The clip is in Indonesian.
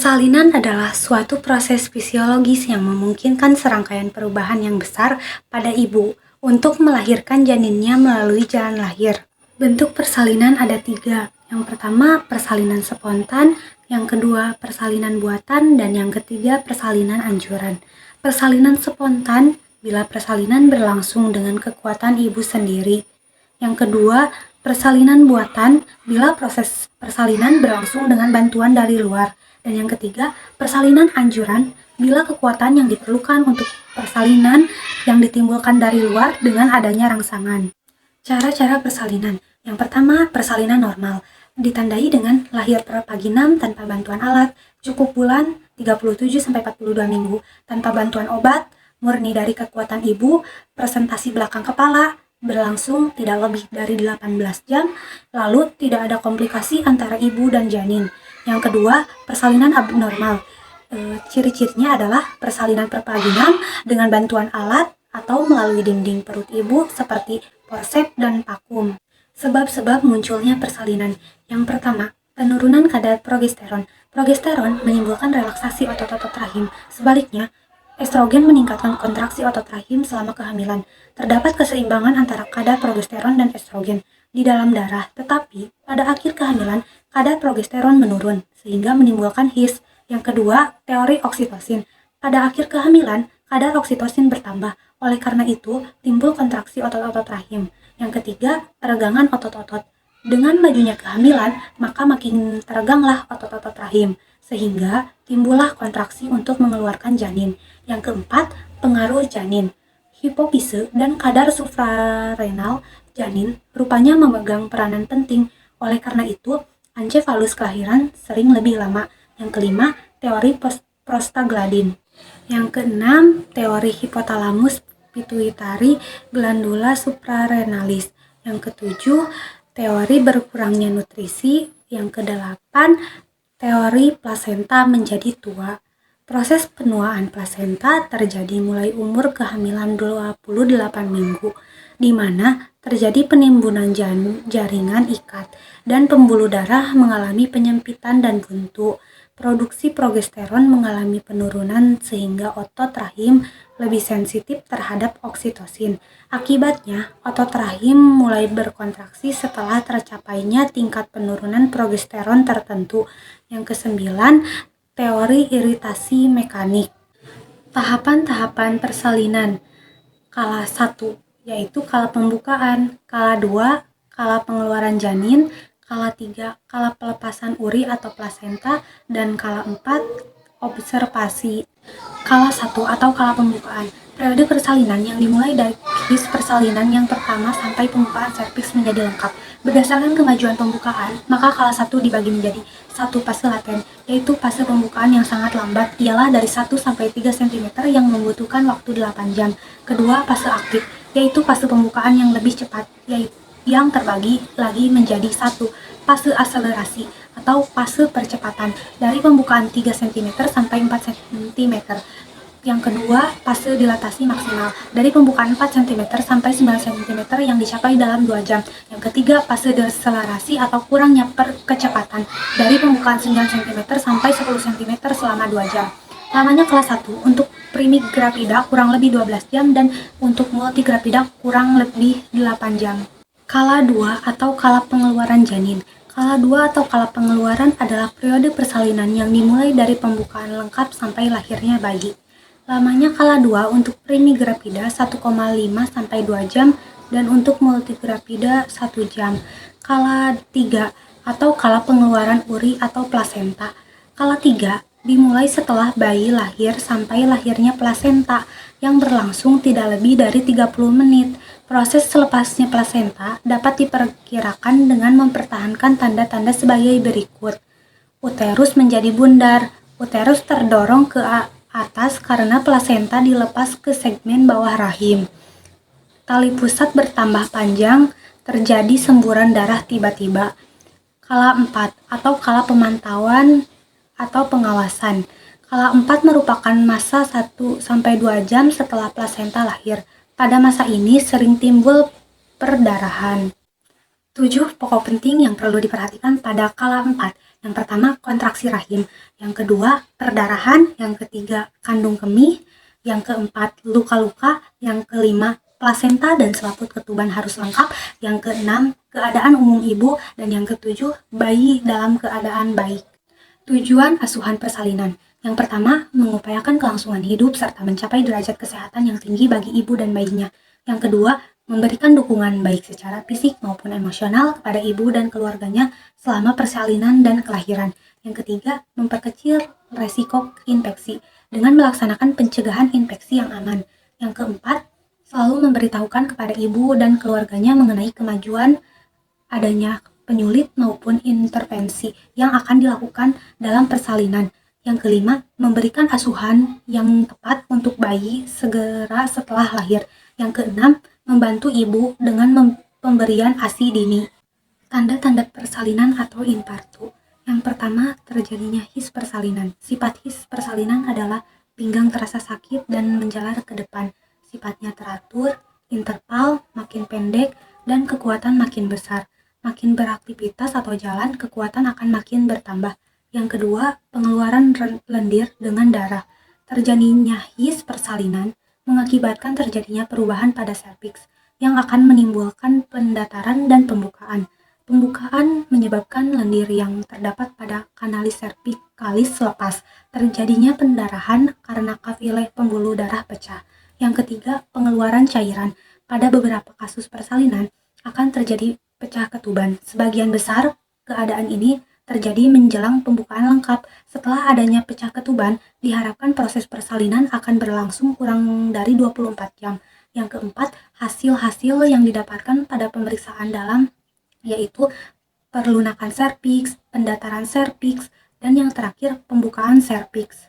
Persalinan adalah suatu proses fisiologis yang memungkinkan serangkaian perubahan yang besar pada ibu untuk melahirkan janinnya melalui jalan lahir. Bentuk persalinan ada 3. Yang pertama, persalinan spontan, yang kedua, persalinan buatan, dan yang ketiga, persalinan anjuran. Persalinan spontan bila persalinan berlangsung dengan kekuatan ibu sendiri. Yang kedua, persalinan buatan bila proses persalinan berlangsung dengan bantuan dari luar. Dan yang ketiga, persalinan anjuran bila kekuatan yang diperlukan untuk persalinan yang ditimbulkan dari luar dengan adanya rangsangan. Cara-cara persalinan. Yang pertama, persalinan normal. Ditandai dengan lahir per pagi 6 tanpa bantuan alat, cukup bulan 37-42 minggu, tanpa bantuan obat, murni dari kekuatan ibu, presentasi belakang kepala, berlangsung tidak lebih dari 18 jam, lalu tidak ada komplikasi antara ibu dan janin. Yang kedua, persalinan abnormal. Ciri-cirinya adalah persalinan perpaginan dengan bantuan alat atau melalui dinding perut ibu seperti forceps dan vakum. Sebab-sebab munculnya persalinan. Yang pertama, penurunan kadar progesteron. Progesteron menimbulkan relaksasi otot-otot rahim. Sebaliknya, estrogen meningkatkan kontraksi otot rahim selama kehamilan. Terdapat keseimbangan antara kadar progesteron dan estrogen di dalam darah, tetapi pada akhir kehamilan kadar progesteron menurun sehingga menimbulkan HIS. Yang kedua, teori oksitosin. Pada akhir kehamilan kadar oksitosin bertambah, oleh karena itu timbul kontraksi otot-otot rahim. Yang ketiga, peregangan otot-otot. Dengan majunya kehamilan, maka makin tereganglah otot-otot rahim, sehingga timbullah kontraksi untuk mengeluarkan janin. Yang keempat, pengaruh janin. Hipofise dan kadar suprarenal janin rupanya memegang peranan penting. Oleh karena itu, encefalus kelahiran sering lebih lama. Yang kelima, teori prostaglandin. Yang keenam, teori hipotalamus pituitari glandula suprarenalis. Yang ketujuh, teori berkurangnya nutrisi. Yang kedelapan, teori plasenta menjadi tua. Proses penuaan plasenta terjadi mulai umur kehamilan 28 minggu, di mana terjadi penimbunan jaringan ikat dan pembuluh darah mengalami penyempitan dan buntu. Produksi progesteron mengalami penurunan sehingga otot rahim lebih sensitif terhadap oksitosin. Akibatnya, otot rahim mulai berkontraksi setelah tercapainya tingkat penurunan progesteron tertentu. Yang kesembilan, teori iritasi mekanik. Tahapan-tahapan persalinan. Kala 1, yaitu kala pembukaan. Kala 2, kala pengeluaran janin. Kala 3, kala pelepasan uri atau plasenta. Dan kala 4, observasi. Kala 1 atau kala pembukaan. Periode persalinan yang dimulai dari persalinan yang pertama sampai pembukaan serviks menjadi lengkap. Berdasarkan kemajuan pembukaan, maka kala 1 dibagi menjadi 1 fase laten, yaitu fase pembukaan yang sangat lambat, ialah dari 1 sampai 3 cm yang membutuhkan waktu 8 jam. Kedua, fase aktif, yaitu fase pembukaan yang lebih cepat, yaitu yang terbagi lagi menjadi 1 fase akselerasi atau fase percepatan dari pembukaan 3 cm sampai 4 cm. Yang kedua, fase dilatasi maksimal dari pembukaan 4 cm sampai 9 cm yang dicapai dalam 2 jam. Yang ketiga, fase deselerasi atau kurangnya kecepatan dari pembukaan 9 cm sampai 10 cm selama 2 jam. Lamanya kelas 1 untuk primigrapida kurang lebih 12 jam dan untuk multigrapida kurang lebih 8 jam. Kala 2 atau kala pengeluaran janin. Kala 2 atau kala pengeluaran adalah periode persalinan yang dimulai dari pembukaan lengkap sampai lahirnya bayi. Lamanya kala 2 untuk primigrapida 1,5 sampai 2 jam dan untuk multigrapida 1 jam. Kala 3 atau kala pengeluaran uri atau plasenta. Kala 3 dimulai setelah bayi lahir sampai lahirnya plasenta yang berlangsung tidak lebih dari 30 menit. Proses selepasnya plasenta dapat diperkirakan dengan mempertahankan tanda-tanda sebagai berikut. Uterus menjadi bundar. Uterus terdorong ke atas karena plasenta dilepas ke segmen bawah rahim. Tali pusat bertambah panjang, terjadi semburan darah tiba-tiba. Kala 4 atau kala pemantauan atau pengawasan. Kala 4 merupakan masa 1-2 jam setelah plasenta lahir. Pada masa ini sering timbul perdarahan. 7 pokok penting yang perlu diperhatikan pada kala 4. Yang pertama, kontraksi rahim. Yang kedua, perdarahan. Yang ketiga, kandung kemih. Yang keempat, luka-luka. Yang kelima, plasenta dan selaput ketuban harus lengkap. Yang keenam, keadaan umum ibu. Dan yang ketujuh, bayi dalam keadaan baik. Tujuan asuhan persalinan. Yang pertama, mengupayakan kelangsungan hidup serta mencapai derajat kesehatan yang tinggi bagi ibu dan bayinya. Yang kedua, memberikan dukungan baik secara fisik maupun emosional kepada ibu dan keluarganya selama persalinan dan kelahiran. Yang ketiga, memperkecil resiko infeksi dengan melaksanakan pencegahan infeksi yang aman. Yang keempat, selalu memberitahukan kepada ibu dan keluarganya mengenai kemajuan adanya penyulit maupun intervensi yang akan dilakukan dalam persalinan. Yang kelima, memberikan asuhan yang tepat untuk bayi segera setelah lahir. Yang keenam, membantu ibu dengan pemberian ASI dini. Tanda-tanda persalinan atau infartu. Yang pertama, terjadinya his persalinan. Sifat his persalinan adalah pinggang terasa sakit dan menjalar ke depan. Sifatnya teratur, interval makin pendek, dan kekuatan makin besar. Makin beraktivitas atau jalan, kekuatan akan makin bertambah. Yang kedua, pengeluaran lendir dengan darah. Terjadinya his persalinan mengakibatkan terjadinya perubahan pada serviks yang akan menimbulkan pendataran dan pembukaan. Pembukaan menyebabkan lendir yang terdapat pada kanalis servikalis lepas. Terjadinya pendarahan karena kafileh pembuluh darah pecah. Yang ketiga, pengeluaran cairan. Pada beberapa kasus persalinan akan terjadi pecah ketuban. Sebagian besar keadaan ini terjadi menjelang pembukaan lengkap. Setelah adanya pecah ketuban, diharapkan proses persalinan akan berlangsung kurang dari 24 jam. Yang keempat, hasil-hasil yang didapatkan pada pemeriksaan dalam yaitu perlunakan serviks, pendataran serviks, dan yang terakhir pembukaan serviks.